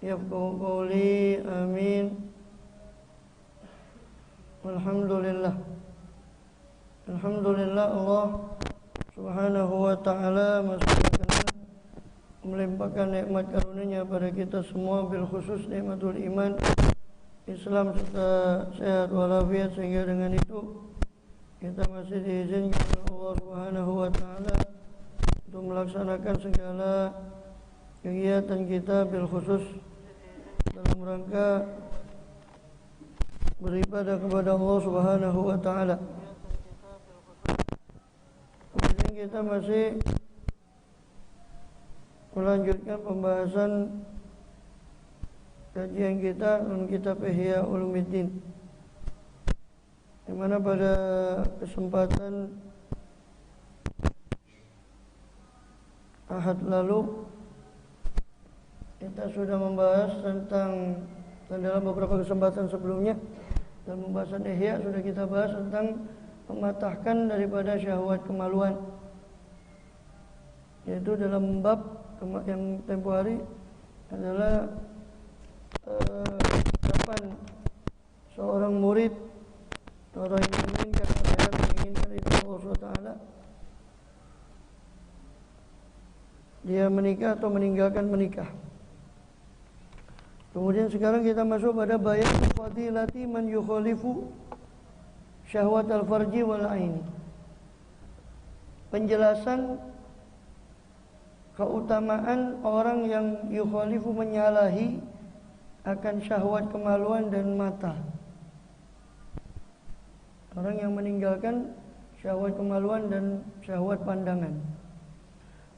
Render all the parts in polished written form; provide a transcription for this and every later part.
yafqahu qawli. Amin. Alhamdulillah. Alhamdulillah Allah Subhanahu wa ta'ala masih melimpahkan nikmat karunia pada kita semua, bil khusus nikmatul iman, Islam serta sehat walafiat, sehingga dengan itu kita masih diizinkan oleh Allah Subhanahu wa ta'ala untuk melaksanakan segala kegiatan kita bil khusus dalam rangka beribadah kepada Allah Subhanahu wa ta'ala. Kemudian kita masih melanjutkan pembahasan kajian kita dalam kitab Ihya Ulumuddin, di mana pada kesempatan Ahad lalu kita sudah membahas tentang, dan dalam beberapa kesempatan sebelumnya dalam pembahasan Ihya sudah kita bahas tentang mematahkan daripada syahwat kemaluan, yaitu dalam bab yang tempo hari adalah kapan seorang murid, orang yang menginginkan akhirat, menginginkan itu Allah SWT, dia menikah atau meninggalkan menikah. Kemudian sekarang kita masuk pada bayan fadilati man yukhalifu syahwat al-farji wal aini. Penjelasan keutamaan orang yang yukhalifu, menyalahi akan syahwat kemaluan dan mata. Orang yang meninggalkan syahwat kemaluan dan syahwat pandangan.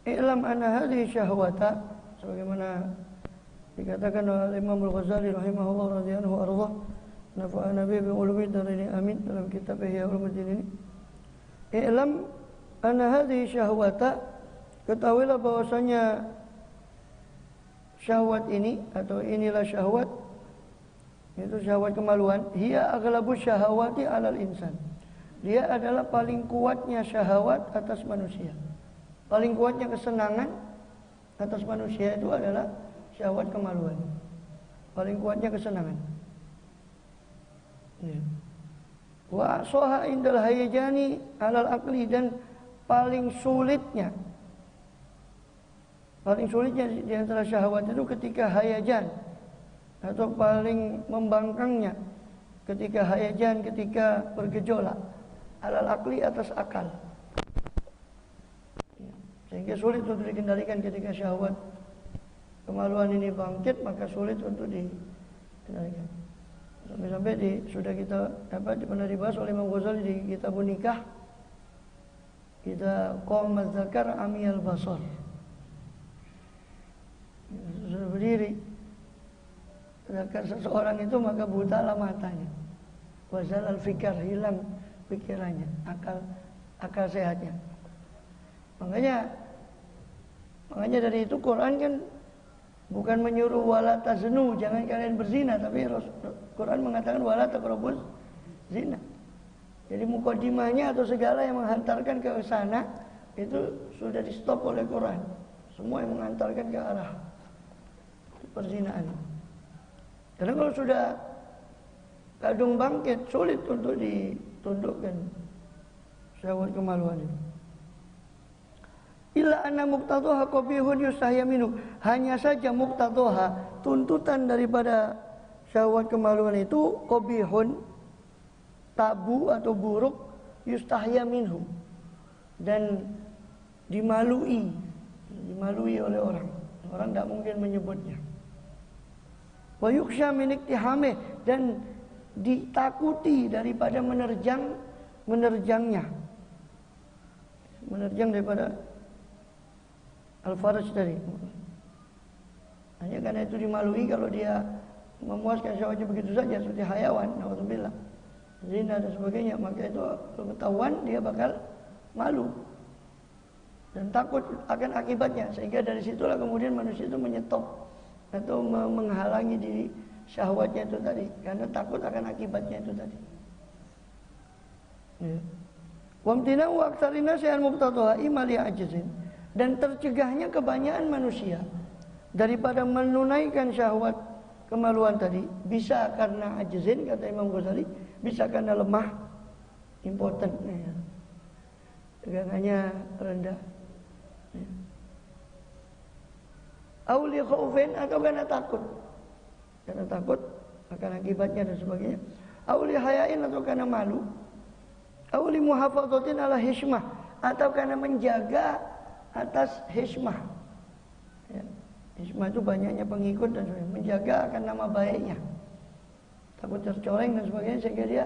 I'lam anna hadhihi syahwata, sebagaimana dikatakan oleh Imam Al-Ghazali rahimahullah radhiyallahu anhu, nafa'ana bi ulumiddin ini, amin, dalam kitab Ihya Ulumuddin ini. I'lam anna hadhihi syahwata, ketahuilah bahwasanya syahwat ini atau inilah syahwat, yaitu syahwat kemaluan, hiya aghlabu syahawati alal insan. Dia adalah paling kuatnya syahwat atas manusia. Paling kuatnya kesenangan atas manusia itu adalah syahwat kemaluan. Paling kuatnya kesenangan. Wa soha indal hayajani alal akli, dan paling sulitnya di antara syahwat itu ketika hayajan, atau paling membangkangnya ketika hayajan, ketika bergejolak alal akli, atas akal, sehingga sulit untuk dikendalikan. Ketika syahwat kemaluan ini bangkit, maka sulit untuk dikendalikan. Sampai-sampai sudah kita pernah dibahas oleh Imam Ghazali di kitab Nikah, kita qama zakar amiyal basar, sudah berdiri sedangkan seseorang itu maka butalah matanya, wazalal fikar, hilang pikirannya, akal sehatnya. Makanya dari itu Quran kan bukan menyuruh wala taznu, jangan kalian berzina, tapi Quran mengatakan wala taqrabuz zina. Jadi mukadimahnya atau segala yang menghantarkan ke sana itu sudah di stop oleh Quran. Semua yang menghantarkan ke arah perzinaan. Karena kalau sudah kadung bangkit, sulit untuk ditundukkan syahwat kemaluan itu. Illa anna muqtadhaha qabihun yustahya minhu. Hanya saja muqtadhaha, tuntutan daripada syahwat kemaluan itu qabihun, tabu atau buruk, yustahya minhu, dan dimalui oleh orang. Orang tidak mungkin menyebutnya. Wa yukhsha min iktihamih, dan ditakuti daripada menerjangnya. Menerjang daripada al-faraj tadi. Hanya karena itu dimalui kalau dia memuaskan syahwatnya begitu saja seperti hayawan, naudzubillah, zina dan sebagainya, maka itu ketahuan dia bakal malu dan takut akan akibatnya, sehingga dari situlah kemudian manusia itu menyetop atau menghalangi diri syahwatnya itu tadi, karena takut akan akibatnya itu tadi. Wamtina wa aktsarina syai'an mubtada'a imali ajzin, dan tercegahnya kebanyakan manusia daripada menunaikan syahwat kemaluan tadi, bisa karena ajzin kata Imam Ghazali, bisa karena lemah, impoten, ya. Tegangannya rendah, ya. Auli khaufin, atau karena takut akan akibatnya dan sebagainya. Auli hayain, atau karena malu. Auli muhafadzatin ala hishmah, atau karena menjaga atas hishmah, ya. Hishmah itu banyaknya pengikut dan sebagainya, menjaga akan nama baiknya, takut tercoreng dan sebagainya, sehingga dia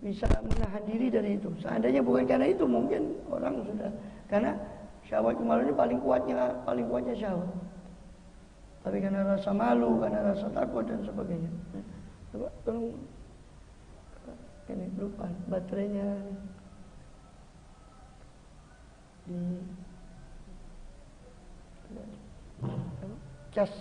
bisa menahan diri dari itu. Seandainya bukan karena itu, mungkin orang sudah, karena syahwat kemaluan ini paling kuatnya syahwat. Tapi karena rasa malu, karena rasa takut dan sebagainya. Coba tolong, ini lupa baterainya di cas.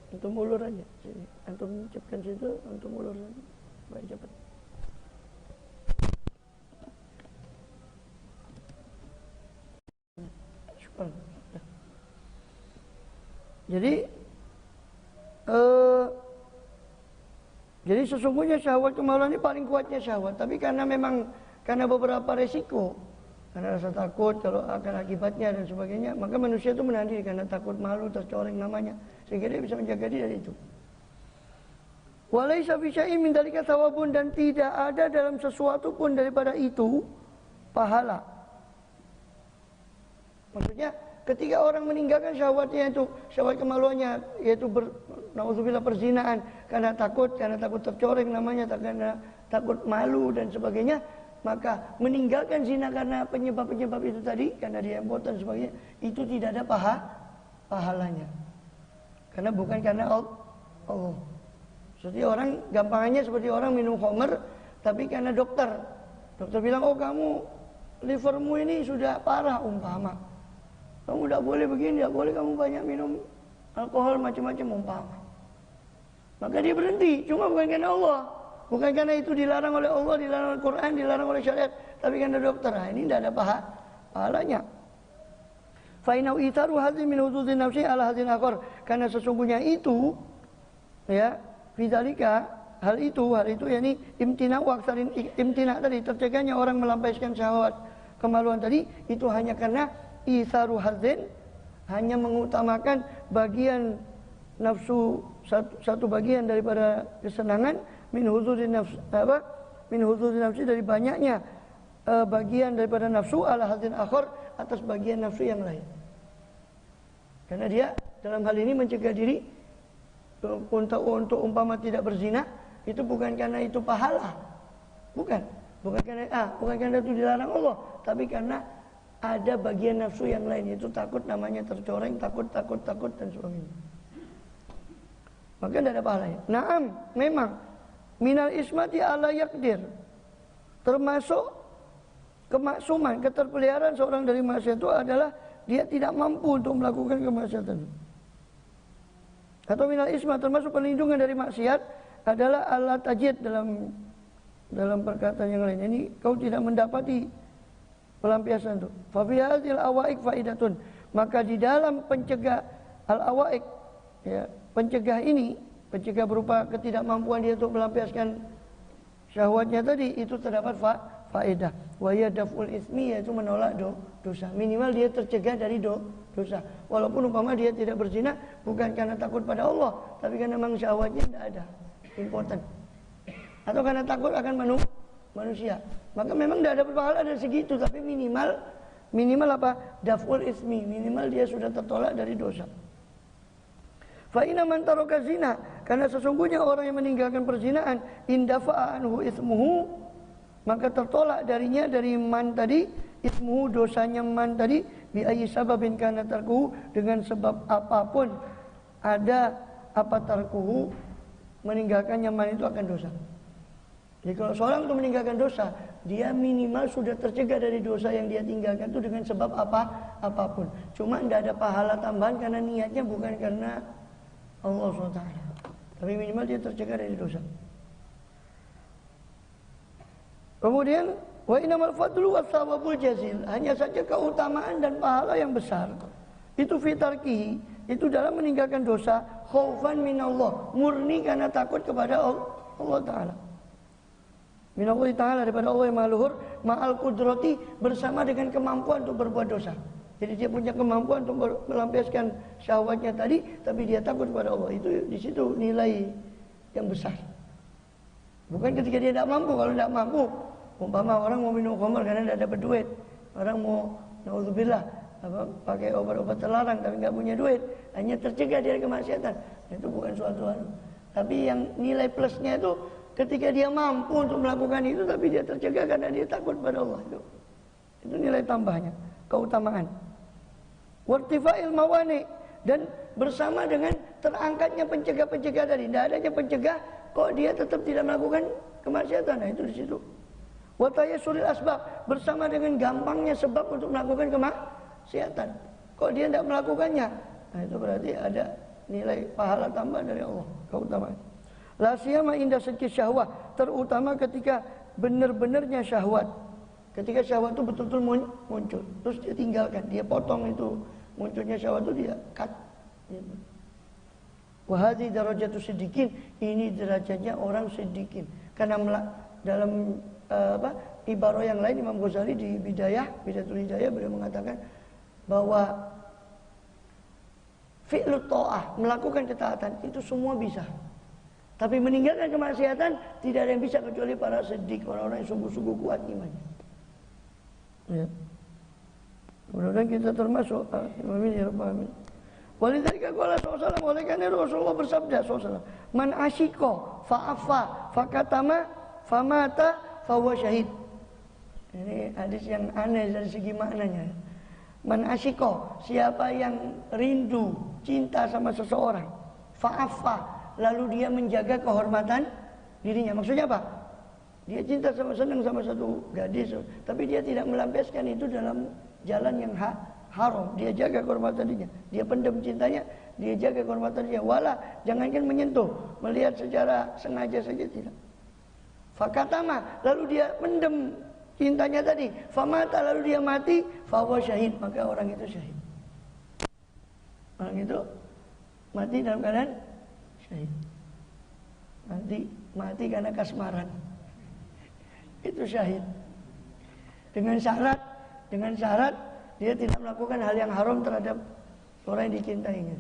Untuk mulur aja sini. Antum ucapkan situ, untuk mulur saja. Baik, cepat. Syukur. Jadi sesungguhnya syahwat kemaluan ini paling kuatnya syahwat, tapi karena beberapa resiko, karena rasa takut kalau akan akibatnya dan sebagainya, maka manusia itu menahan diri karena takut malu tercoreng namanya, sehingga dia bisa menjaga diri dari itu. Walaisa fi syai'in min dzalika thawabun, dan tidak ada dalam sesuatu pun daripada itu pahala. Maksudnya ketika orang meninggalkan syahwatnya itu, syahwat kemaluannya, yaitu naudzubillah perzinaan, karena takut tercoreng namanya, karena takut malu dan sebagainya, maka meninggalkan zina karena penyebab-penyebab itu tadi, karena dia impoten dan sebagainya, itu tidak ada pahalanya. Karena bukan karena Allah. Seperti orang, gampangannya seperti orang minum khamr, tapi karena dokter bilang, oh kamu livermu ini sudah parah umpama, kamu tidak boleh begini, tidak boleh kamu banyak minum alkohol macam-macam umpama. Maka dia berhenti, cuma bukan karena Allah, bukan karena itu dilarang oleh Allah, dilarang oleh Quran, dilarang oleh syariat, tapi karena dokter. Nah, ini tidak ada pahalanya. Fa inau itharu hadzin min hududin nafsi ala hadzin akhar, karena sesungguhnya itu, ya, fidzalika, hal itu yakni imtina wa aksarin imtina tadi, tercegahnya orang melampiaskan syahwat kemaluan tadi, itu hanya karena itharu hadzin, hanya mengutamakan bagian nafsu, satu bagian daripada kesenangan, min hududin nafsi, dari banyaknya bagian daripada nafsu, ala hadzin akhar, atas bagian nafsu yang lain. Karena dia dalam hal ini mencegah diri untuk umpama tidak berzina, itu bukan karena itu pahala, bukan karena itu dilarang Allah, tapi karena ada bagian nafsu yang lain, itu takut namanya tercoreng, takut dan sebagainya. Maka tidak ada pahalanya. Naam, memang minal ismati ala yakdir, termasuk kemaksuman, keterpeliharaan seorang dari maksiat itu adalah dia tidak mampu untuk melakukan kemaksiatan. Atau minal isma, termasuk perlindungan dari maksiat adalah ala tajid, dalam perkataan yang lain. Ini kau tidak mendapati pelampiasan itu. Fa fi hadzal awaik faidatun, maka di dalam pencegah al-awaik, ya, pencegah berupa ketidakmampuan dia untuk melampiaskan syahwatnya tadi, itu terdapat faedah. Wa yadful ismi, yaitu menolak dosa. Minimal dia tercegah dari dosa. Walaupun umpama dia tidak berzina, bukan karena takut pada Allah, tapi karena memang syahwatnya tidak ada, impoten, atau karena takut akan manusia. Maka memang tidak ada pahala dari segitu, tapi minimal apa? Daful ismi, minimal dia sudah tertolak dari dosa. Fa inna man taraka zina, karena sesungguhnya orang yang meninggalkan perzinaan, indafa anhu ismuhu, maka tertolak darinya, dari man tadi, ismuhu, dosanya man tadi, bi ayyi sababin kana tarkuhu, dengan sebab apapun ada apa tarkuhu, meninggalkannya man itu akan dosa. Jadi kalau seorang itu meninggalkan dosa, dia minimal sudah tercegah dari dosa yang dia tinggalkan itu dengan sebab apapun. Cuma tidak ada pahala tambahan karena niatnya bukan karena Allah SWT, tapi minimal dia tercegah dari dosa. Kemudian Wa innamal fadlu wassawabul jazil. Hanya saja keutamaan dan pahala yang besar itu fitarkihi, itu dalam meninggalkan dosa, khaufan minallah, murni karena takut kepada Allah Ta'ala. Minallah Ta'ala, daripada Allah yang maha luhur, ma'al kudrati, bersama dengan kemampuan untuk berbuat dosa. Jadi dia punya kemampuan untuk melampiaskan syahwatnya tadi, tapi dia takut kepada Allah. Itu di situ nilai yang besar. Bukan ketika dia tidak mampu. Kalau tidak mampu, umpama orang mau minum khamar karena tidak dapat duit, orang mau naudzubillah pakai obat-obat terlarang tapi nggak punya duit, hanya tercegah dari kemaksiatan, itu bukan suatu hal. Tapi yang nilai plusnya itu ketika dia mampu untuk melakukan itu, tapi dia tercegah karena dia takut pada Allah. Itu nilai tambahnya, keutamaan. Wartifa'il mawani, dan bersama dengan terangkatnya pencegah-pencegah tadi, tidak adanya pencegah, kok dia tetap tidak melakukan kemaksiatan. Nah itu di situ. Watayassuril asbab, bersama dengan gampangnya sebab untuk melakukan kemaksiatan, kok dia tidak melakukannya. Nah itu berarti ada nilai pahala tambah dari Allah, keutamaan. La siyama inda sidqi syahwah, terutama ketika benar-benarnya syahwat. Ketika syahwat itu betul-betul muncul, terus dia tinggalkan, dia potong itu munculnya syahwat itu, dia cut. Wa hadhi darajatu siddiqin, ini derajatnya orang siddiqin. Karena dalam ibarah yang lain Imam Ghazali di Bidayatul Hidayah beliau mengatakan bahwa fi'lut ta'ah, melakukan ketaatan itu semua bisa. Tapi meninggalkan kemaksiatan tidak ada yang bisa kecuali para siddiq, orang-orang yang sungguh-sungguh kuat imannya. Ya. Mudah-mudahan kita termasuk amin ya rabbal alamin. Walidzalika qala sallallahu oleh karena Rasulullah bersabda sallallahu, man asyqa fa'afa fakatama famata fahuwa syahid. Ini hadis yang aneh dari segi maknanya. Man asyqa, siapa yang rindu, cinta sama seseorang, fa'afa, lalu dia menjaga kehormatan dirinya. Maksudnya apa? Dia cinta senang sama satu gadis, tapi dia tidak melampiaskan itu dalam jalan yang haram. Dia jaga kehormatan dirinya, dia pendam cintanya, dia jaga kehormatan dirinya. Wala, jangankan menyentuh, melihat secara sengaja saja tidak. Fakatama, lalu dia pendam cintanya tadi. Famata, lalu dia mati. Fahuwa syahid, maka orang itu syahid. Orang itu mati dalam keadaan syahid. Mati karena kasmaran, itu syahid. Dengan syarat dia tidak melakukan hal yang haram terhadap orang yang dicintainya.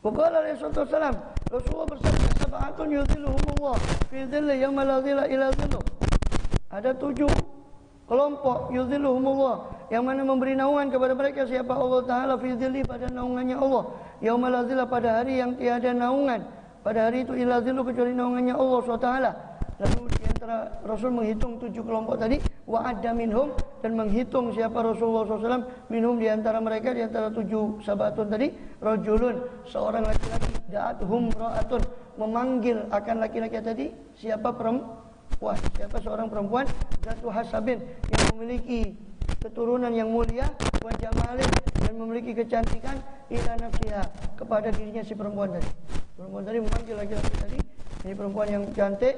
Qala Rasulullah, Rasulullah bersabda, sab'atun yudhilluhumullah fi dhilli yauma la dhilla illa dhilluh. Ada 7 kelompok yudhilluhumullah, yang mana memberi naungan kepada mereka siapa Allah Ta'ala fi dhilli, pada naungannya Allah, yauma la dhilla, pada hari yang tiada naungan, pada hari itu illa dhilluh, kecuali naungannya Allah SWT. Lalu di antara Rasul menghitung 7 kelompok tadi, wa'adda minhum, dan menghitung siapa Rasulullah SAW minhum di antara mereka, di antara 7 sahabatun tadi, rajulun, seorang laki-laki, da'athum ra'atun, memanggil akan laki-laki tadi siapa perempuan, siapa seorang perempuan, zatu hasabin, yang memiliki keturunan yang mulia, wa jamalin, dan memiliki kecantikan, ila nafsiha, kepada dirinya si perempuan tadi. Perempuan tadi memanggil laki-laki tadi, ini perempuan yang cantik,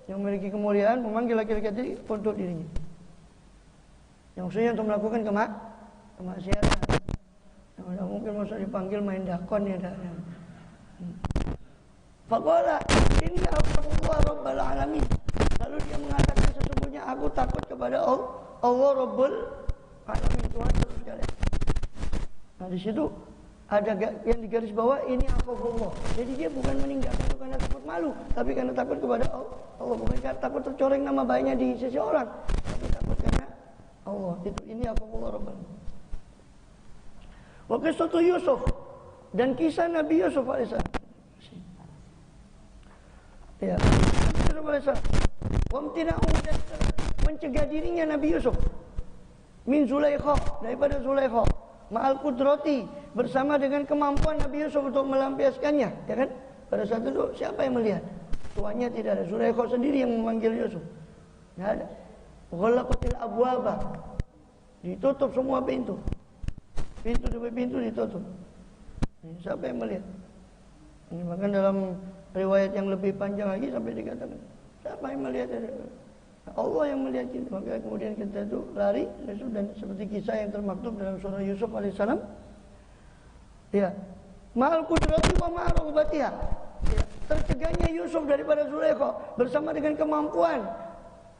yang memiliki kemuliaan, memanggil laki-laki tadi untuk dirinya. Yang maksudnya untuk melakukan kemaksiatan. Tidak mungkin masa dipanggil main dakon ya. Faqala inni akhafullah rabbal alamin. Lalu dia mengatakan, sesungguhnya aku takut kepada Allah Rabbul Alamin, Tuhan seluruh sekalian. Nah di situ ada yang digaris bawah, ini akhafullah. Jadi dia bukan meninggalkan itu karena takut malu, tapi karena takut kepada Allah. Bukan karena takut tercoreng nama baiknya di sisi orang, tapi takut karena Allah. Itu ini akhafullah Rabbul Alamin. Wa qissatu Yusuf, dan kisah Nabi Yusuf alaihissalam. Ya, Yusuf alaihissalam. Wamtina'u, dan mencegah dirinya Nabi Yusuf min Zulaikha, daripada Zulaikha, ma'al kudrati, bersama dengan kemampuan Nabi Yusuf untuk melampiaskannya, ya kan? Pada saat itu siapa yang melihat? Tuannya tidak ada. Zulaikha sendiri yang memanggil Yusuf. Tidak ada. Ghalaqatil abwaba, ditutup semua pintu. Pintu demi pintu ditutup. Ini siapa yang melihat? Ini bahkan dalam riwayat yang lebih panjang lagi sampai dikatakan, siapa yang melihat? Allah yang melihat kita. Maka kemudian kita itu lari dan seperti kisah yang termaktub dalam surah Yusuf alaihissalam. Ya, ma'al qudrati wa ma'a raghbatiha. Ya, tercegahnya Yusuf daripada Zulaikha bersama dengan kemampuan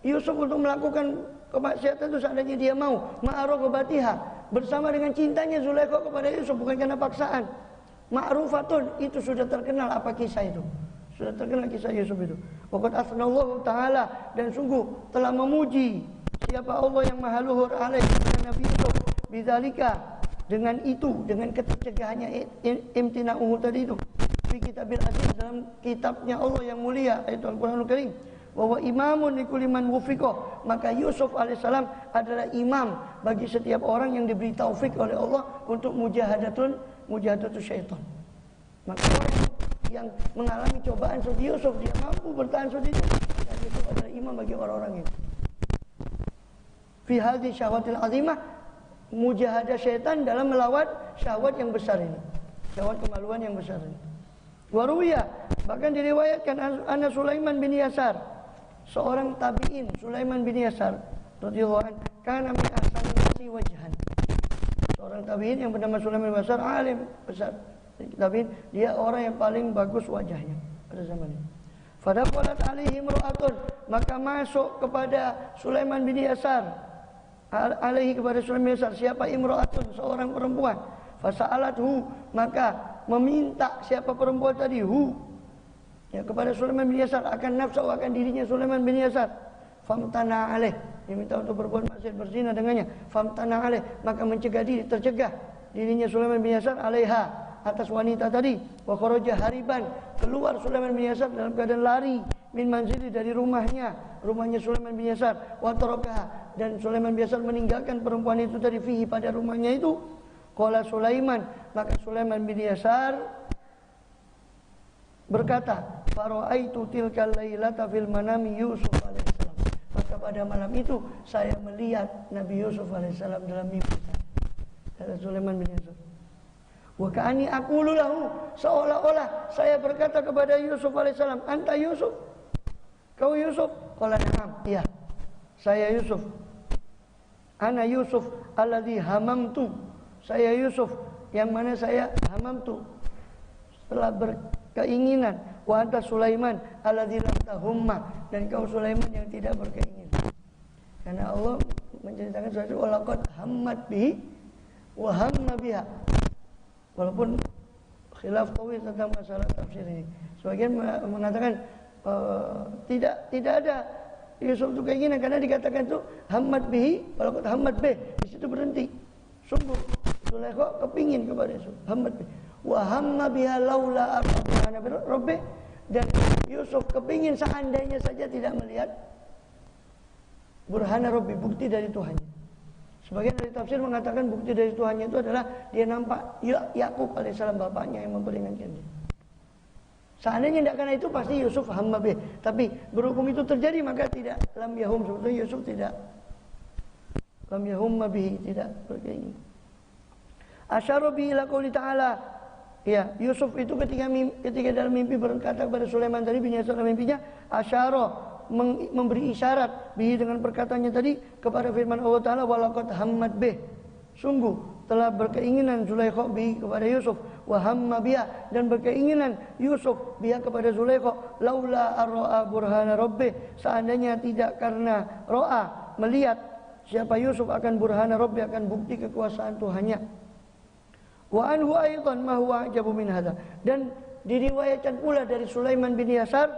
Yusuf untuk melakukan kemaksiatan itu seandainya dia mau, ma'a raghbatiha, bersama dengan cintanya Zulaikha kepada Yusuf, bukan karena paksaan. Ma'rufatun, itu sudah terkenal apa kisah itu. Sudah terkenal kisah Yusuf itu. Waqad asnallahu ta'ala, dan sungguh telah memuji siapa Allah yang maha luhur alaihi kepada Nabi Yusuf bidzalika, dengan itu, dengan ketercegahannya imtina'uhu tadi itu, fi kitabil aziz, dalam kitabnya Allah yang mulia, yaitu Al-Qur'anul Karim. Wa imamun likulli man wufiqa, maka Yusuf alaihissalam adalah imam bagi setiap orang yang diberi taufik oleh Allah untuk mujahadatul syaitan. Maka orang yang mengalami cobaan seperti Yusuf, dia mampu bertahan seperti itu, dan Yusuf adalah imam bagi orang-orang itu. Fi hadhi syahwatil azimah, mujahadah syaitan dalam melawan syahwat yang besar ini, syahwat kemaluan yang besar ini. Waruya, bahkan diriwayatkan anna Sulaiman bin Yasar, seorang tabi'in, Sulaiman bin Yasar radhiyallahu anhu, kana min ahsani nasi wajhan. Seorang tabi'in yang bernama Sulaiman bin Yasar, alim besar. Tabi'in, dia orang yang paling bagus wajahnya pada zaman itu. Fadaqalat alaihi imra'atun, maka masuk kepada Sulaiman bin Yasar, alaihi kepada Sulaiman bin Yasar, siapa imra'atun, seorang perempuan. Fasa'alathu, maka meminta siapa perempuan tadi, ya, kepada Sulaiman bin Yasar akan nafsu, akan dirinya Sulaiman bin Yasar. Famtana alaih, diminta untuk berbuat maksiat berzina dengannya. Famtana alaih, maka tercegah dirinya Sulaiman bin Yasar alaiha, atas wanita tadi. Wa kharaja hariban, keluar Sulaiman bin Yasar dalam keadaan lari, min manzili, dari rumahnya Sulaiman bin Yasar. Wa tarakaha, dan Sulaiman bin Yasar meninggalkan perempuan itu tadi, fihi, pada rumahnya itu. Qala Sulaiman, maka Sulaiman bin Yasar berkata, fara'aitu tilkal lailata fil manami Yusuf alaihissalam, maka pada malam itu saya melihat Nabi Yusuf alaihissalam dalam mimpi. Kata Sulaiman bin Yasar, wa ka'ani aqulu lahu, seolah-olah saya berkata kepada Yusuf alaihissalam, anta Yusuf, kau Yusuf? Qala na'am, iya, saya Yusuf. Ana Yusuf alladzi hamamtu, saya Yusuf yang mana saya hamamtu, telah berkeinginan. Wa anta Sulaiman alladzi lam tahumma, dan kau Sulaiman yang tidak berkeinginan. Karena Allah menceritakan sesuatu, walaqad hammat bihi wa hamma biha. Walaupun khilaf tawil tentang masalah tafsir ini. Sebagian mengatakan tidak ada Yusuf itu keinginan, karena dikatakan itu hammat bihi, walaqad hammat bih, di situ berhenti. Sungguh Zulaikha kepingin kepada Yusuf, hammat bihi. Wa hamma biha laula arqana bi rabbih, dan Yusuf kepingin seandainya saja tidak melihat burhana rabbi, bukti dari Tuhannya. Sebagian dari tafsir mengatakan bukti dari Tuhannya itu adalah dia nampak Yakub alaihissalam, bapaknya yang memperingatkan dia. Seandainya tidak karena itu pasti Yusuf hamma bih, tapi berhubung itu terjadi maka tidak, lam yahum, sebetulnya Yusuf tidak lam yahumma bihi, tidak berkeinginan. Asyara bi ila qouli ta'ala, ya, Yusuf itu ketika dalam mimpi berkata kepada Sulaiman tadi bin Yasar dalam mimpinya, asyara, memberi isyarat bihi, dengan perkataannya tadi kepada firman Allah Ta'ala, walaqad hammat bih, sungguh telah berkeinginan Zulaikha bihi, kepada Yusuf, wa hamma biha, dan berkeinginan Yusuf biha kepada Zulaikha, laula arra'a burhana rabbih, seandainya tidak karena ra'a, melihat siapa Yusuf akan burhana rabbih, akan bukti kekuasaan Tuhannya. Wa anhu aidan ma huwa ajabu min hadza, dan diriwayatkan pula dari Sulaiman bin Yasar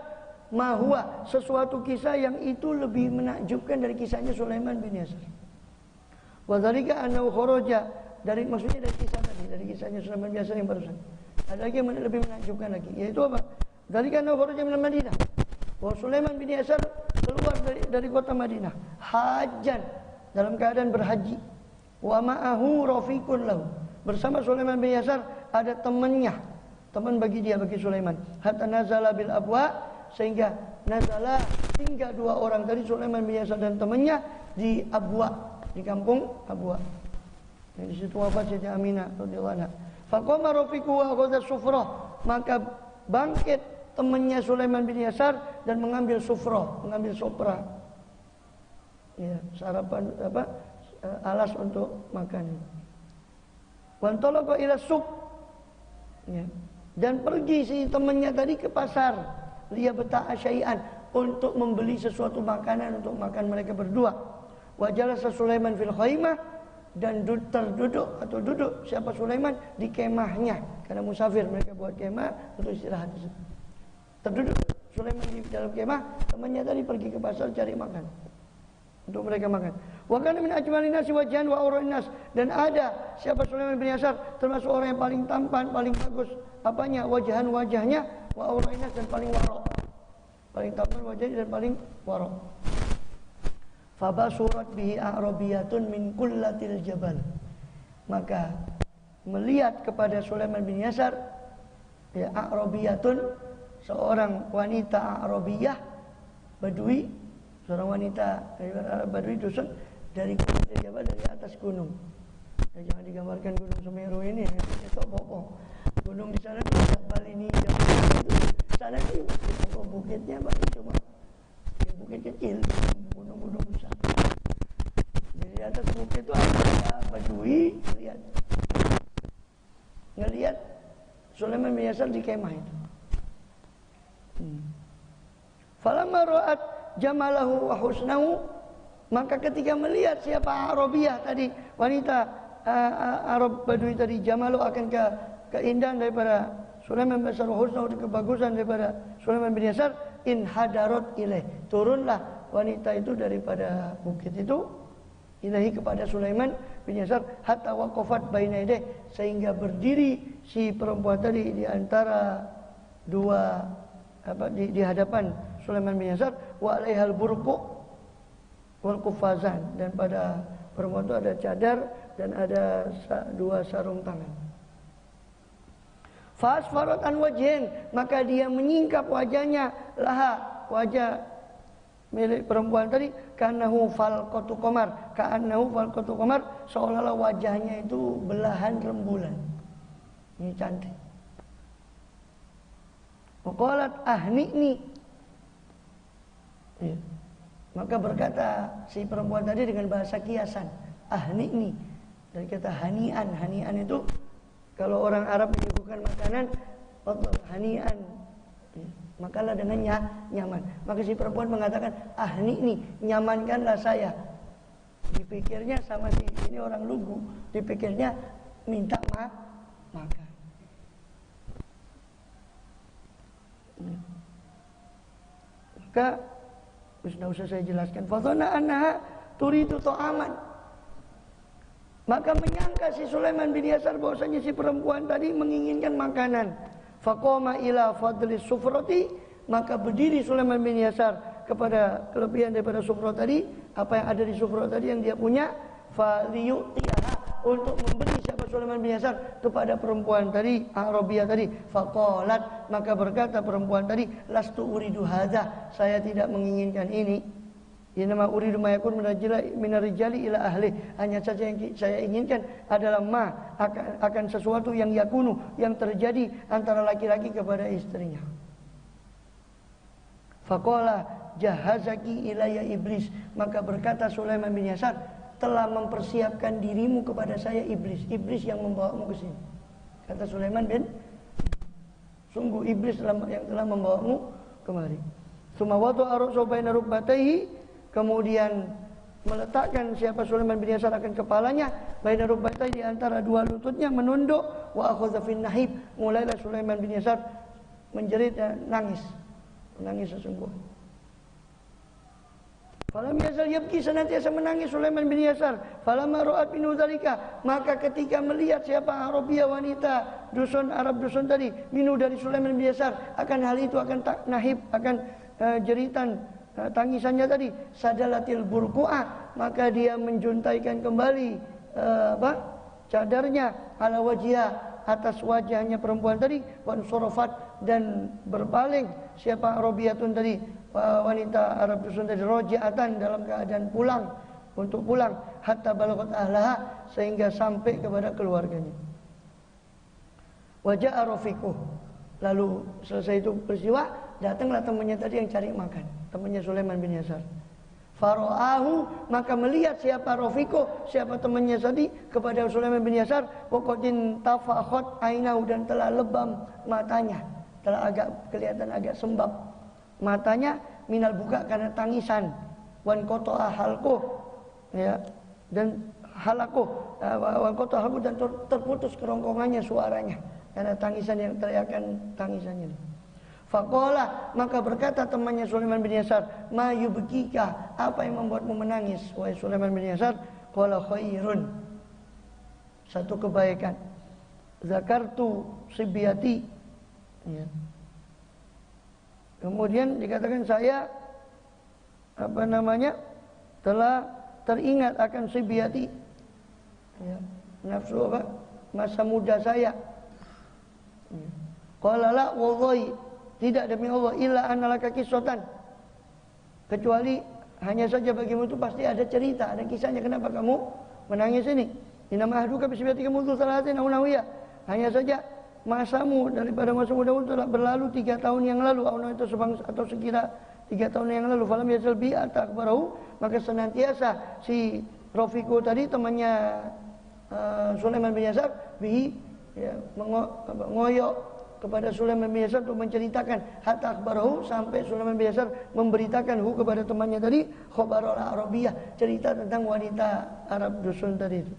ma huwa, sesuatu kisah yang itu lebih menakjubkan dari kisahnya Sulaiman bin Yasar. Wa dzalika annahu kharaja, dari maksudnya dari kisah tadi, dari kisahnya Sulaiman bin Yasar yang barusan. Ada lagi yang lebih menakjubkan lagi, yaitu apa? Dzalika annahu kharaja min Madinah. Wa Sulaiman bin Yasar keluar dari kota Madinah hajan, dalam keadaan berhaji. Wa ma'ahu rafiqun lahu, bersama Sulaiman bin Yasar ada temannya, teman bagi dia, bagi Sulaiman. Hatta nazala bil abwa, sehingga nazala, tinggal dua orang tadi, Sulaiman bin Yasar dan temannya di Abwa, di kampung Abwa. Di situ wafat Siti Aminah radhiyallahu anha. Faqama rafiqu wa akhadha sufrah, maka bangkit temannya Sulaiman bin Yasar dan mengambil sufrah, mengambil sopra. ya, sarapan alas untuk makan. Wantalaqa ila suq, ya. Dan pergi si temannya tadi ke pasar, liyabta'a syai'an, untuk membeli sesuatu makanan untuk makan mereka berdua. Wa jalasa Sulaiman fil khaimah, dan terduduk atau duduk siapa Sulaiman di kemahnya, karena musafir mereka buat kemah untuk istirahat di situ. Terduduk Sulaiman di dalam kemah, temannya tadi pergi ke pasar cari makan untuk mereka makan. Wa kana min ajmalin nasi wajhan wa awra'in nas, dan ada siapa Sulaiman bin Yasar termasuk orang yang paling tampan, paling bagus apanya, wajahnya, wa awra'in nas, dan paling warok, paling tampan wajahnya dan paling warok. Fabasurat bihi a'rabiyatun min kullatil jabal, maka melihat kepada Sulaiman bin Yasar, ya, a'rabiyatun, seorang wanita A'rabiyah, Badui, seorang wanita dari Arab Badui dusun, dari kullatil jabal, dari atas gunung. Ya, jangan digambarkan gunung Semeru ini, itu pokok. Gunung di sana tuh jabal ini, jabal itu. Sana sih pokok bukitnya paling cuma ya, bukit kecil, gunung-gunung besar. Di atas bukit itu ada Badui ngelihat Sulaiman bin Yasar di kemah itu. Falamma ra'at jamalahu wa husnahu, maka ketika melihat siapa Arabiyah tadi, wanita Arab Badui tadi, jamalu akan keindahan daripada Sulaiman bin Yasar, wa husnahu, kebagusan daripada Sulaiman bin Yasar, in hadarat ilaih, turunlah wanita itu daripada bukit itu, ilahi kepada Sulaiman bin Yasar, hatta waqafat baina yadayh, sehingga berdiri si perempuan tadi di antara dua di hadapan Sulaiman bin Yasar, wa alaihal burqu wal qufazan, dan pada perempuan itu ada cadar dan ada dua sarung tangan. Fasfarat an wajhin, maka dia menyingkap wajahnya, laha, wajah milik perempuan tadi, ka'annahu falqatu qamar, seolah-olah wajahnya itu belahan rembulan. Ini cantik. Waqalat ahni'ni, ya. Maka berkata si perempuan tadi dengan bahasa kiasan, ahni'ni, dari kata hani'an. Hani'an itu kalau orang Arab menyuguhkan makanan, hani'an, ya, makanlah dengan nyaman. Maka si perempuan mengatakan, ahni'ni, nyamankanlah saya. Dipikirnya sama si ini orang lugu, dipikirnya minta makan. Maka sudah usah saya jelaskan. Fadhana annaha turidu ta'aman, maka menyangka si Sulaiman bin Yasar bahwasanya si perempuan tadi menginginkan makanan. Faqama ila fadli sufrati, maka berdiri Sulaiman bin Yasar kepada kelebihan daripada sufrah tadi, apa yang ada di sufrah tadi yang dia punya, faliyutiha, untuk memberi siapa Sulaiman bin Yasar kepada perempuan tadi, Arabiyah tadi. Faqalat, maka berkata perempuan tadi, lastu uridu hadza, saya tidak menginginkan ini. Inama uridu ma yakun minar rijali ila ahli, hanya saja yang saya inginkan adalah akan sesuatu yang yakunu, yang terjadi antara laki-laki kepada istrinya. Faqala jahazaki ilayya iblis, maka berkata Sulaiman bin Yasar, telah mempersiapkan dirimu kepada saya iblis, iblis yang membawamu ke sini. Kata Sulaiman bin, sungguh iblis yang telah membawamu kemari. Summa wada'a ra'sahu baina rukbatayhi, kemudian meletakkan siapa Sulaiman bin Yasar akan kepalanya baina rukbatayhi, di antara dua lututnya, menunduk. Wa akhadha fin nahib, mulailah Sulaiman bin Yasar menjerit dan nangis sesungguhnya. Falam yazal yabki, senantiasa menangis Sulaiman bin Yasar. Falamma ra'at minhu dzalika, maka ketika melihat siapa Arabiyah, wanita dusun Arab dusun tadi, minhu dari Sulaiman bin Yasar, akan hal itu, akan nahib, akan jeritan tangisannya tadi, sadalatil burqa'ah, maka dia menjuntaikan kembali cadarnya, ala wajhiha, atas wajahnya perempuan tadi, wan surafat, dan berpaling siapa Arabiyatun tadi, wanita Arab dusun tadi, roji'atan, dalam keadaan pulang, untuk pulang, hatta balagat ahlaha, sehingga sampai kepada keluarganya. Waja'a rafiquh, lalu selesai itu peristiwa, datanglah temannya tadi yang cari makan, temannya Sulaiman bin Yasar. Faro'ahu, maka melihat siapa Rafiqo, siapa temannya tadi kepada Sulaiman bin Yasar, waqadin tafakhot ainahu, dan telah lebam matanya, telah agak kelihatan agak sembab matanya, minal buka karena tangisan, wan qata'a halquh, ya, dan halaqu, wan qata'a halquh, dan terputus kerongkongannya suaranya karena tangisan yang teriakan tangisannya. Faqala, maka berkata temannya Sulaiman bin Yasar, ma yubkika, apa yang membuatmu menangis wahai Sulaiman bin Yasar? Qala khairun, satu kebaikan. Zakartu sibyati, ya. Kemudian dikatakan saya telah teringat akan sibyati, ya, nafsu apa? Masa muda saya. Ya. Qala la wallahi, tidak demi Allah, illa analaka qissatan, kecuali hanya saja bagimu itu pasti ada cerita, ada kisahnya kenapa kamu menangis ini. Inama ahduka bisbiyatika mundu salatin aw nawiyah, hanya saja masamu daripada masa mudamu telah berlalu 3 tahun yang lalu, atau sekira 3 tahun yang lalu. Falam yazal bi atakbarahu, maka senantiasa si Rafiqo tadi temannya Sulaiman bin Yasar bihi, ya, mengoyok kepada Sulaiman bin Yasar untuk menceritakan hatta akhbarahu, sampai Sulaiman bin Yasar memberitakan kepada temannya tadi khabarul arabiyah, cerita tentang wanita Arab dusun tadi itu.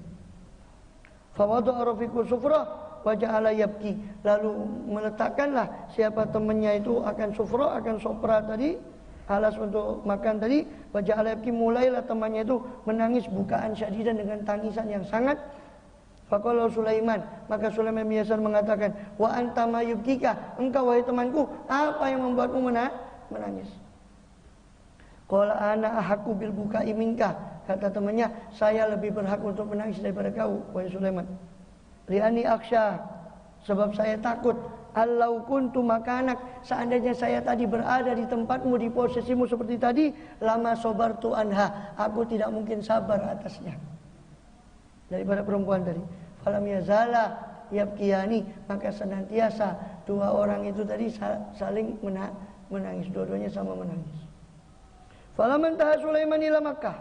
Fawadu Rafiqu sufrah wa ja'ala yabki, lalu meletakkanlah siapa temannya itu akan sufrah, akan sopra tadi, alas untuk makan tadi, wa ja'ala yabki, mulailah temannya itu menangis bukaan syadidan dengan tangisan yang sangat. Faqala Sulaiman, maka Sulaiman bin Yasar mengatakan, wa anta ma yubkika, engkau wahai temanku, apa yang membuatmu menangis? Qala ana ahaqu bil bukai minka, kata temannya, saya lebih berhak untuk menangis daripada kau wahai Sulaiman. Li'ani aksya, sebab saya takut, allau kuntu makanak, seandainya saya tadi berada di tempatmu, di posisimu seperti tadi, lama sabartu anha, aku tidak mungkin sabar atasnya. Daripada perempuan tadi. Falam yazala yabkiyani, maka senantiasa dua orang itu tadi saling menangis, dua-duanya sama menangis. Falamman taha Sulaiman ila Makkah,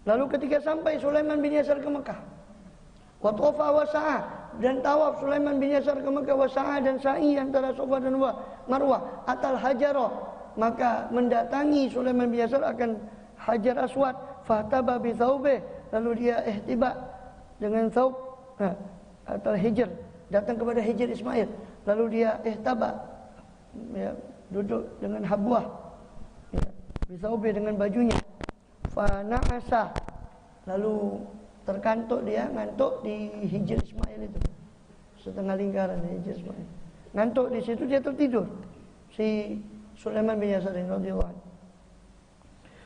lalu ketika sampai Sulaiman bin Yasar ke Mekah, wa tawafa wa sa'a, dan tawaf Sulaiman bin Yasar ke Mekah, wa sa'a, dan sa'i antara Safa dan Marwah, atal hajaro, maka mendatangi Sulaiman bin Yasar akan Hajar Aswad, fahtaba bi thawbih, lalu dia ihtiba dengan thawb, atau hijr, datang kepada Hijr Ismail, lalu dia ihtaba, ya, duduk dengan habwah, ya, bi thawbih, dengan bajunya, fa na'asa, lalu terkantuk, dia ngantuk di Hijr Ismail itu, setengah lingkaran Hijr Ismail, ngantuk di situ, dia tertidur si Sulaiman bin Yasar radhiyallahu anhu.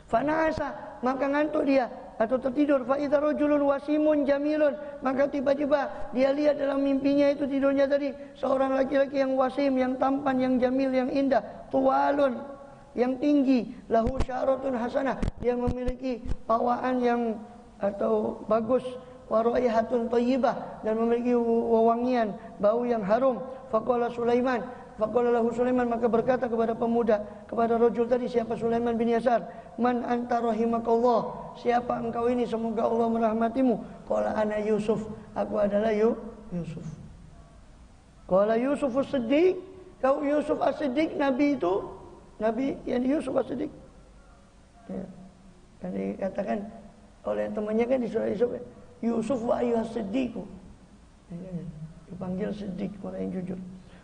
Fa na'asa, maka ngantuk dia atau tertidur. Fa idza rajulun wasimun jamilun, maka tiba-tiba dia lihat dalam mimpinya itu, tidurnya tadi, seorang laki-laki yang wasim, yang tampan, yang jamil, yang indah, tuwalun, yang tinggi, lahu syaratun hasanah, dia memiliki pawaan yang atau bagus, wa raihatun thayyibah, dan memiliki wewangian, bau yang harum. Faqala Sulaiman, faqala lahu Sulaiman, maka berkata kepada pemuda, kepada rajul tadi, siapa Sulaiman bin Yasar, man anta rahimakallah, siapa engkau ini, semoga Allah merahmatimu. Qala ana Yusuf, aku adalah Yusuf. Qala Yusuf as-Siddiq, kau Yusuf as-Siddiq, nabi itu, nabi yang Yusuf as-Siddiq, ya. Kan dikatakan oleh temannya kan di surah Yusuf, Yusuf wa ayyuhas siddiqu, dipanggil Siddiq, orang yang jujur.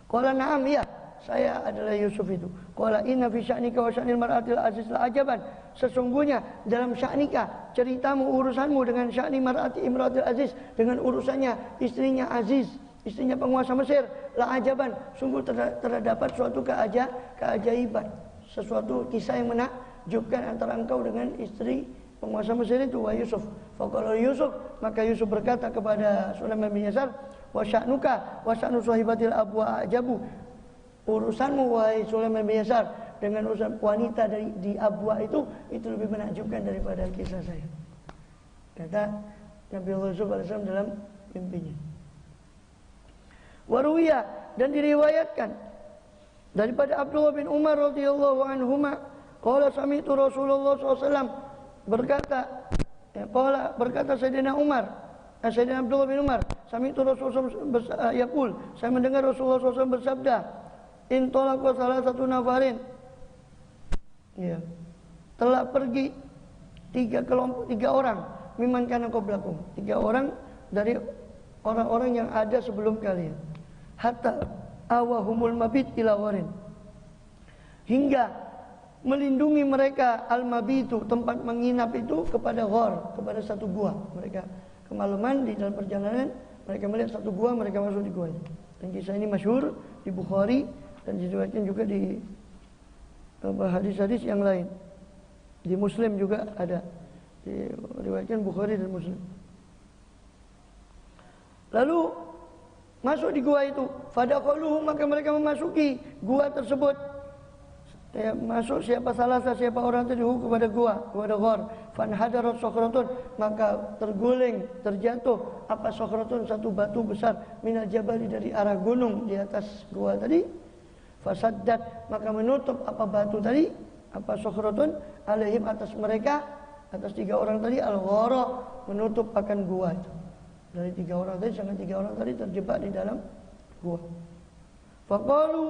Qala na'am, ya, saya adalah Yusuf itu. Qala inna fi sya'nika wa sya'nil mar'atil aziz la ajaban, sesungguhnya dalam sya'nika, ceritamu, urusanmu dengan sya'ni imratil aziz, dengan urusannya istrinya Aziz, istrinya penguasa Mesir, la ajaban, sungguh terdapat suatu keajaiban, sesuatu kisah yang menakjubkan antara engkau dengan istri penguasa Mesir itu, wa Yusuf. Faqala Yusuf, maka Yusuf berkata kepada Sulaiman bin Yasar, wa sya'nuka wa sya'nu sahibatil abwa ajabu, urusanmu wahai Sulaiman bin Yasar dengan urusan wanita di Abwa itu lebih menakjubkan daripada kisah saya, kata Nabi Yusuf alaihissalam dalam mimpinya. Waruya, dan diriwayatkan daripada Abdullah bin Umar radhiyallahu anhuma, Qala sami'tu Rasulullah SAW berkata, berkata Sayyidina Umar, Sayyidina Abdullah bin Umar, sami'tu Rasulullah yaqul, saya mendengar Rasulullah SAW bersabda, in talaqa salah satu nafarin, ya, telah pergi tiga orang, mimman kana qablakum, 3 orang dari orang-orang yang ada sebelum kalian, hatta awahumul mabit ila warin, hingga melindungi mereka al-mabitu, tempat menginap itu, kepada ghor, kepada satu gua. Mereka kemalaman di dalam perjalanan, mereka melihat satu gua, mereka masuk di gua. Dan kisah ini masyhur di Bukhari dan diriwayatkan juga di hadis-hadis yang lain. Di Muslim juga ada, diriwayatkan Bukhari dan Muslim. Lalu masuk di gua itu, fadakhaluhu, maka mereka memasuki gua tersebut. Ya, masuk siapa orang tadi kepada gua, kepada ghor, fanhadarat sakhratun, maka terguling, terjatuh apa sakhratun, satu batu besar, minal jabali, dari arah gunung di atas gua tadi. Fasaddat, maka menutup apa batu tadi, apa sakhratun, alaihim, atas mereka, atas 3 orang tadi, al-ghara, menutup akan gua itu. Dari 3 orang tadi, sangat 3 orang tadi terjebak di dalam gua. Faqalu,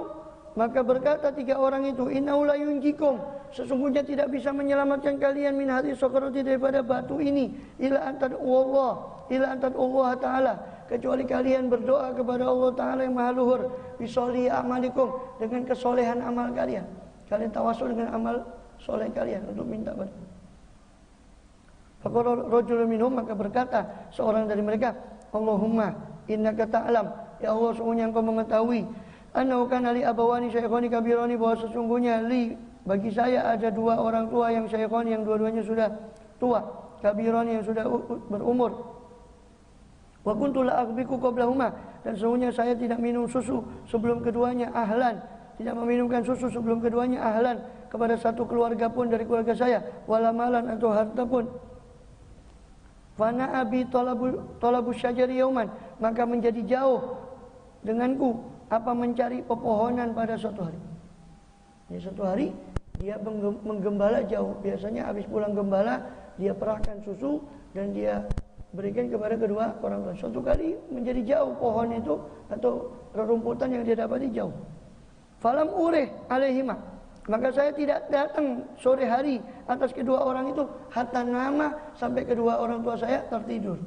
maka berkata 3 orang itu, innahu la yunjikum, sesungguhnya tidak bisa menyelamatkan kalian min hadhihi sakhrati, daripada batu ini, ila Allah taala, kecuali kalian berdoa kepada Allah taala yang maha luhur, bisolihi amalikum, dengan kesolehan amal kalian. Kalian tawasul dengan amal soleh kalian untuk minta pada. Faqala rajulun minhum, maka berkata seorang dari mereka, Allahumma innaka ta'lam, ya Allah, sesungguhnya Engkau mengetahui, annahu kana li abawani syaikhani kabirani, bahwa sesungguhnya bagi saya ada 2 orang tua yang syaikhani, yang dua-duanya sudah tua, kabirani, yang sudah berumur. Wa kuntu la aghbiku qablahuma, dan sesungguhnya saya tidak minum susu sebelum keduanya, ahlan, tidak meminumkan susu sebelum keduanya, ahlan, kepada satu keluarga pun dari keluarga saya, wala malan, atau harta pun. Fana abi talabu syajari yauman, maka menjadi jauh denganku apa mencari pepohonan pada suatu hari. Jadi suatu hari dia menggembala jauh. Biasanya habis pulang gembala, dia perahkan susu dan dia berikan kepada kedua orang tua. Suatu kali menjadi jauh pohon itu atau rerumputan yang dia dapati jauh. Falam urih alaihima, maka saya tidak datang sore hari atas kedua orang itu, hatta nama, sampai kedua orang tua saya tertidur.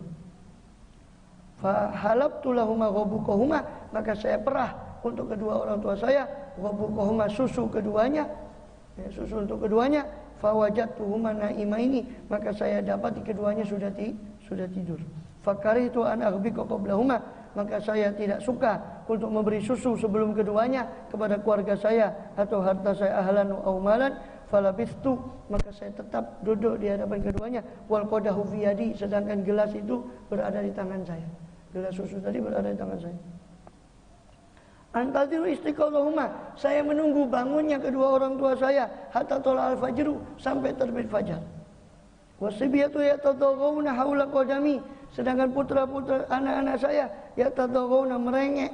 Fahalabtu lahuma ghabuqahuma, maka saya perah untuk kedua orang tua saya, ghabuqahuma, susu keduanya, ya, susu untuk keduanya. Fawajadtuhuma naimaini, maka saya dapati keduanya sudah tidur. Fakarihtu an aghbiqa qablahuma, maka saya tidak suka untuk memberi susu sebelum keduanya kepada keluarga saya atau harta saya, ahlan aw malan. Falabistu, maka saya tetap duduk di hadapan keduanya, wal qadahu fi yadi, sedangkan gelas itu berada di tangan saya. Gelas susu tadi berada di tangan saya. Antadiru istiqallahuma, saya menunggu bangunnya kedua orang tua saya, hatta tola al-fajru, sampai terbit fajar. Wasibiyatu yatadawuna haula qadami, sedangkan putra-putra anak-anak saya yatadawuna, merengek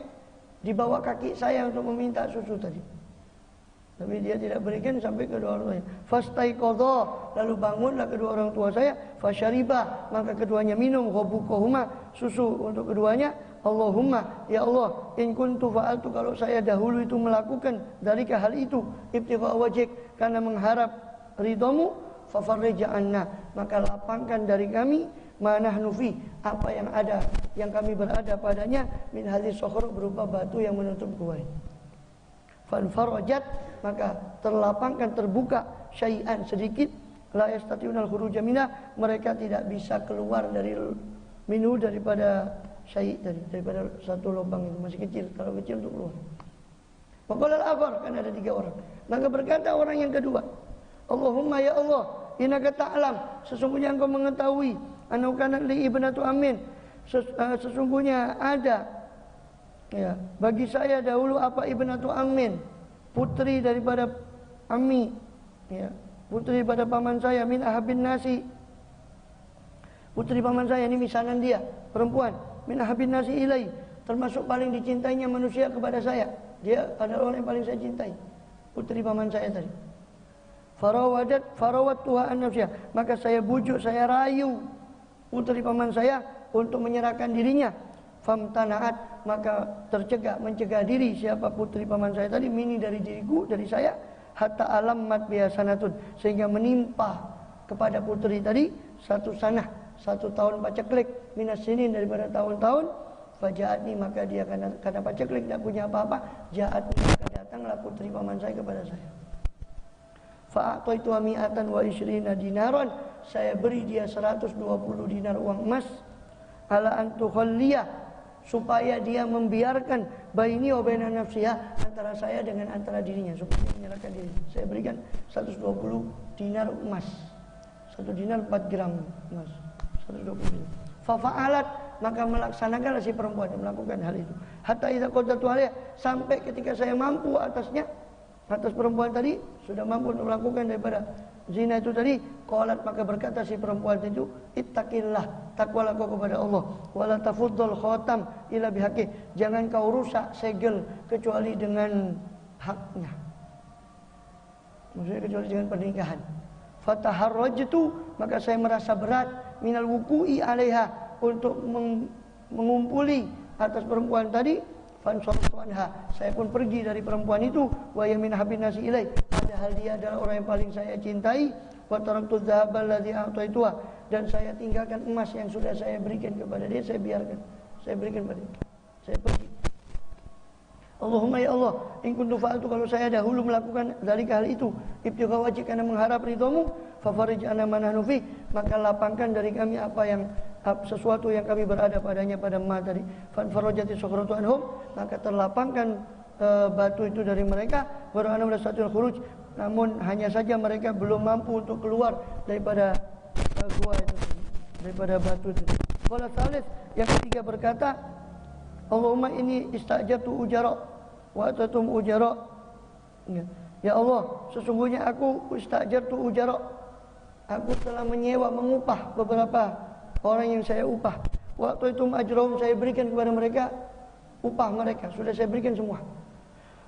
di bawah kaki saya untuk meminta susu tadi. Tapi dia tidak berikan sampai kedua orang tuanya. Fastaiqadha, lalu bangunlah kedua orang tua saya, fasyariba, maka keduanya minum, ghabuqahuma, susu untuk keduanya. Allahumma, ya Allah, in kuntu fa'altu, kalau saya dahulu itu melakukan dalika, hal itu, ibtigha wajhik, karena mengharap ridhamu, fafarrij anna, maka lapangkan dari kami, ma nahnu fi, apa yang ada, yang kami berada padanya, min hadhihi sakhra, berupa batu yang menutup gua. Fanfarajat, maka terlapangkan, terbuka, syai'an, sedikit, la yastati'unal khuruja minha, mereka tidak bisa keluar dari minhu, daripada syai' tadi, daripada satu lubang itu, masih kecil, kalau kecil untuk keluar. Faqala al-akhar, kan ada 3 orang. Maka berkata orang yang kedua, Allahumma, ya Allah, innaka ta'lam, sesungguhnya Engkau mengetahui, annahu kana li ibnatu amin, sesungguhnya ada, ya, bagi saya dahulu apa ibnatu amin, putri daripada ammi, ya, putri daripada paman saya, min ahabin nasi, putri paman saya, ini misanan dia, perempuan, min ahabin nasi ilai, termasuk paling dicintainya manusia kepada saya. Dia adalah orang yang paling saya cintai, putri paman saya tadi. farawattuha an nafsiha, maka saya bujuk, saya rayu putri paman saya untuk menyerahkan dirinya. Famtana'at, maka mencegah diri siapa putri paman saya tadi, mini dari diriku, dari saya, hatta alammat bihasanatun, sehingga menimpa kepada putri tadi satu tahun paceklik, minas sinin, daripada tahun-tahun. Fajaatni, maka dia karena paceklik tidak punya apa-apa, jaatni, maka datanglah putri paman saya kepada saya. Fa'ataitu mi'atan wa isyrina dinaran, saya beri dia 120 dinar uang emas, ala antukhalliyah, supaya dia membiarkan baini wa baina nafsiha, antara saya dengan antara dirinya, supaya dia menyerahkan diri. Saya berikan 120 dinar emas. 1 dinar 4 gram emas. 120 dinar. Fa'alat, maka melaksanakanlah si perempuan yang melakukan hal itu. Hatta idza qadatu alaiha, sampai ketika saya mampu atasnya, atas perempuan tadi, sudah mampu untuk melakukan daripada zina itu tadi, qalat, maka berkata si perempuan itu, ittaqillah, takwalah kau kepada Allah, wala tafuddal khatam ila bihaqi, jangan kau rusak segel kecuali dengan haknya, maksudnya kecuali dengan pernikahan. Fataharrajtu, maka saya merasa berat, minal wuku'i alaiha, untuk mengumpuli atas perempuan tadi. Fansartu anha, saya pun pergi dari perempuan itu. Wa yamin habin nasi ilai, padahal dia adalah orang yang paling saya cintai. Wa taraktu dzahaba alladhi a'taituha, dan saya tinggalkan emas yang sudah saya berikan kepada dia, saya biarkan, saya berikan kepada dia, saya pergi. Allahumma ya Allah, in kuntu fa'altu, kalau saya dahulu melakukan zalika, hal itu, ibtigha wajhika, karena mengharap ridhamu, fa farij anna ma nahnu fi, maka lapangkan dari kami apa yang sesuatu yang kami berada padanya pada ma tadi. Fan farajati sukhratu anhum, maka terlapangkan batu itu dari mereka. Wa ana mulasatul khuruj, namun hanya saja mereka belum mampu untuk keluar daripada gua itu, daripada batu itu. Qala salis, yang ketiga berkata, Allahumma ini istajabtu ujara wa atatum ujara. Ya Allah, sesungguhnya aku istajabtu ujara, aku telah menyewa, mengupah beberapa orang yang saya upah. Waktu itu ajrahum, saya berikan kepada mereka upah mereka, sudah saya berikan semua.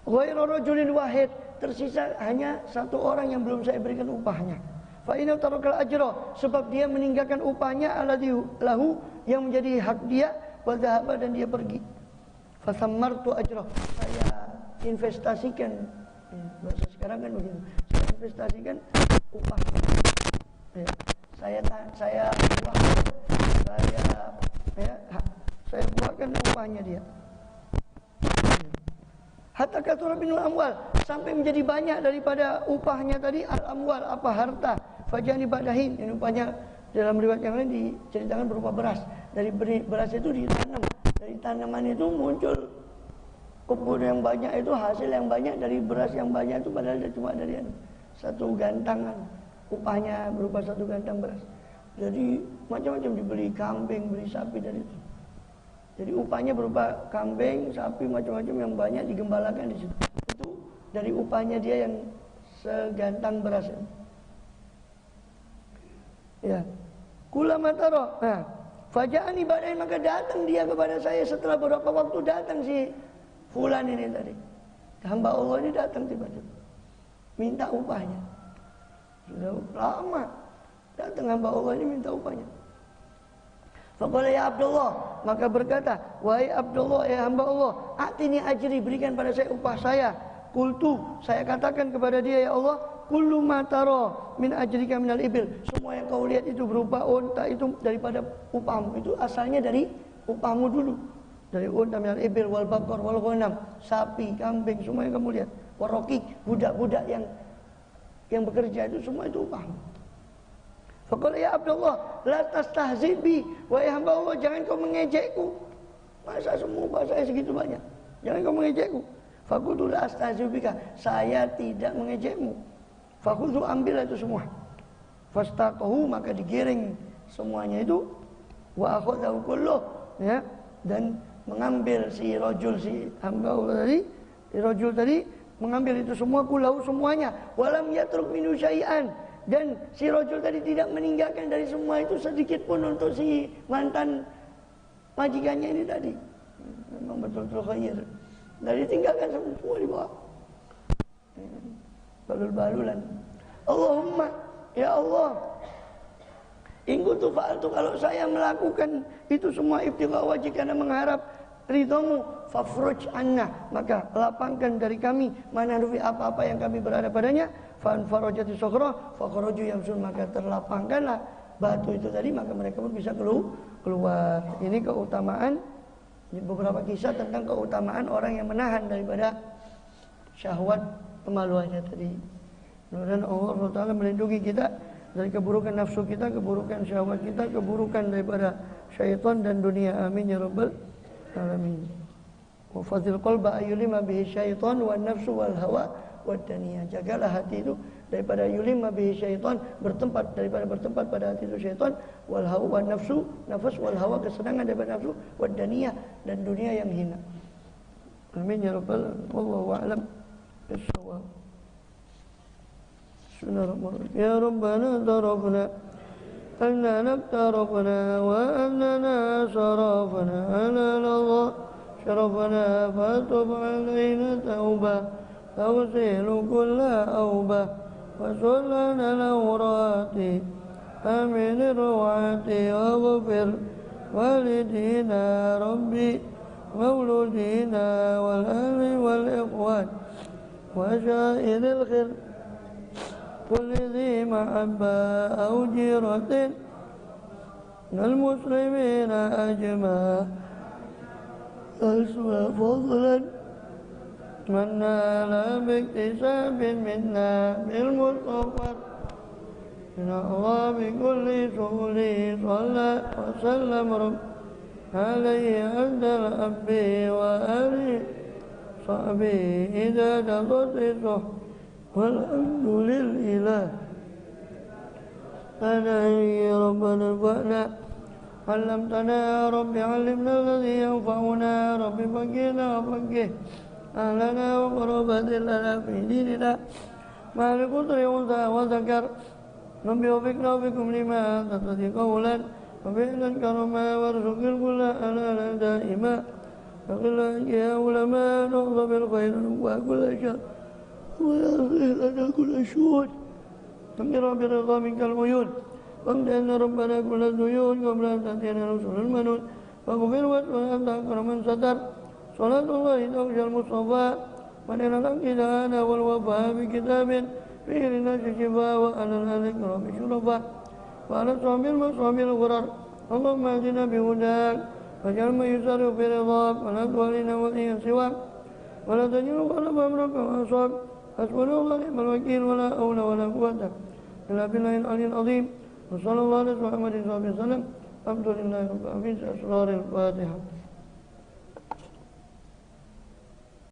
Ghairu rajulin wahid, tersisa hanya satu orang yang belum saya berikan upahnya. Fa inna tarakal ajra, sebab dia meninggalkan upahnya alladhi lahu, yang menjadi hak dia, wa dhahaba, dan dia pergi. Fa sammartu ajrah, saya investasikan, bahasa sekarang kan begitu, saya investasikan upah. Ya. Saya buatkan upahnya dia. Hatta katsura minal amwal, sampai menjadi banyak daripada upahnya tadi, al amwal, apa harta. Fajani badahin, ini upahnya dalam riwayat yang lain diceritakan berupa beras. Dari beras itu ditanam, dari tanaman itu muncul kebun yang banyak, itu hasil yang banyak dari beras yang banyak itu, padahal cuma dari satu gantangan. Upahnya berupa satu gantang beras. Jadi macam-macam, dibeli kambing, beli sapi dari itu. Jadi upahnya berupa kambing, sapi, macam-macam yang banyak digembalakan di situ. Itu dari upahnya dia yang segantang beras. Ya. Kula mataro. Nah, faja'ani ba'dain, maka datang dia kepada saya setelah beberapa waktu, datang si fulan ini tadi. Hamba Allah ini datang tiba-tiba minta upahnya. Sudah lama datang hamba Allah ini minta upahnya. Faqala ya Abdullah, maka berkata, wahai Abdullah, ya hamba Allah, atini ajri, berikan pada saya upah saya. Qultu, saya katakan kepada dia, ya Allah, kullu ma tara min ajrika minal ibil, semua yang kau lihat itu berupa unta itu daripada upahmu, itu asalnya dari upahmu dulu. Dari unta, minal ibil wal baqar wal ghanam, sapi, kambing, semua yang kamu lihat. Warokik, budak-budak yang bekerja itu, semua itu upahmu. Faqala ya Abdullah, la tastahzi bi, wahai hamba Allah, jangan kau mengejekku. Masa semua upah saya segitu banyak? Jangan kau mengejekku. Faqultu la astahzi bika, saya tidak mengejekmu. Faqultu, ambil itu semua. Fastaqahu, maka digiring semuanya itu. Wa akhadhahu kulluh, ya, dan mengambil si rajul, si hamba Allah tadi, si rajul tadi mengambil itu semua, kulahu, semuanya. Walam yatruk minhu syai'an, dan si rajul tadi tidak meninggalkan dari semua itu sedikit pun untuk si mantan majikannya ini tadi. Memang betul-betul khair. Dari tinggalkan semua di bawah. Balul-balulan. Allahumma, ya Allah, in kuntu fa'altu, kalau saya melakukan itu semua ibtigha wajhika karena mengharap ridhamu, fafruj anna, maka lapangkan dari kami mana rufi apa-apa yang kami berada padanya, fan farajati sokhra fakhraju yamsun, maka terlapangkanlah batu itu tadi, maka mereka pun bisa keluar. Ini keutamaan, beberapa kisah tentang keutamaan orang yang menahan daripada syahwat kemaluannya tadi. Mudah-mudahan Allah Ta'ala melindungi kita dari keburukan nafsu kita, keburukan syahwat kita, keburukan daripada syaitan dan dunia. Amin ya rabbal alamin. Wa fadhil qalba ayyulima bihi syaitan wa nafsu wal hawa wad daniyah. Jagalah hati itu daripada yulima bihi syaitan, daripada bertempat pada hati itu syaitan, wal hawa nafsu, nafas, wal hawa kesenangan daripada nafsu, wad daniyah, dan dunia yang hina. Amin ya rabbal alamin. Wallahu a'lam bissawab. Bismillahirrahmanirrahim. Ya Rabbana tarafna أننا اقترفنا وأننا صرفنا على الله شرفنا فتب علينا توبة تغسل كل أوبة وسلنا الأورات آمن الروعات واغفر والدينا ربي مولودينا والأهل والإخوان وشائر الخير كل ذي محبة أو جيرة من المسلمين أجمع أسوى فضلا من نال باكتساب منا بالمصطفى من الله بكل سهول صلى وسلم رب عليه عند الأب وآله صحبه إذا تخصصه والحمد لله. أنا يا ربنا انفعنا علمتنا يا رب علمنا الذي ينفعنا يا رب فقهنا وفقه أهلنا وقربات لنا في ديننا مع القدر والأنثى وذكر رب وفقنا وفقكم لما تتقي قولا وفعلا كرما وارزق الكل ألالا دائما فقل يا علماء نغضب بالخير وكل شر ويغفر لنا كل شؤون أمر برضا منك العيون وامدأن ربنا كل الديون قبل أن تأتينا رسل المنون واغفر واسأل أنت أكرم من ستر صلاة الله تغشى المصطفى ونحن العقيدة أنا والوفاء بكتاب فيه للناس شفاء وأنا الإكرام شرفاء وعلى الصحب المصحب الغرر اللهم اهدنا بهداك واجعل ما يسر في رضاك ولا تولنا وليا سواك ولا تجعل قلب أمرك وأصاب حسبنا الله نعم الوكيل ولا حول ولا قوة إلا بالله العلي العظيم وصلى الله على محمد صلى الله عليه وسلم الحمد لله رب العالمين. أسرار الفاتحة.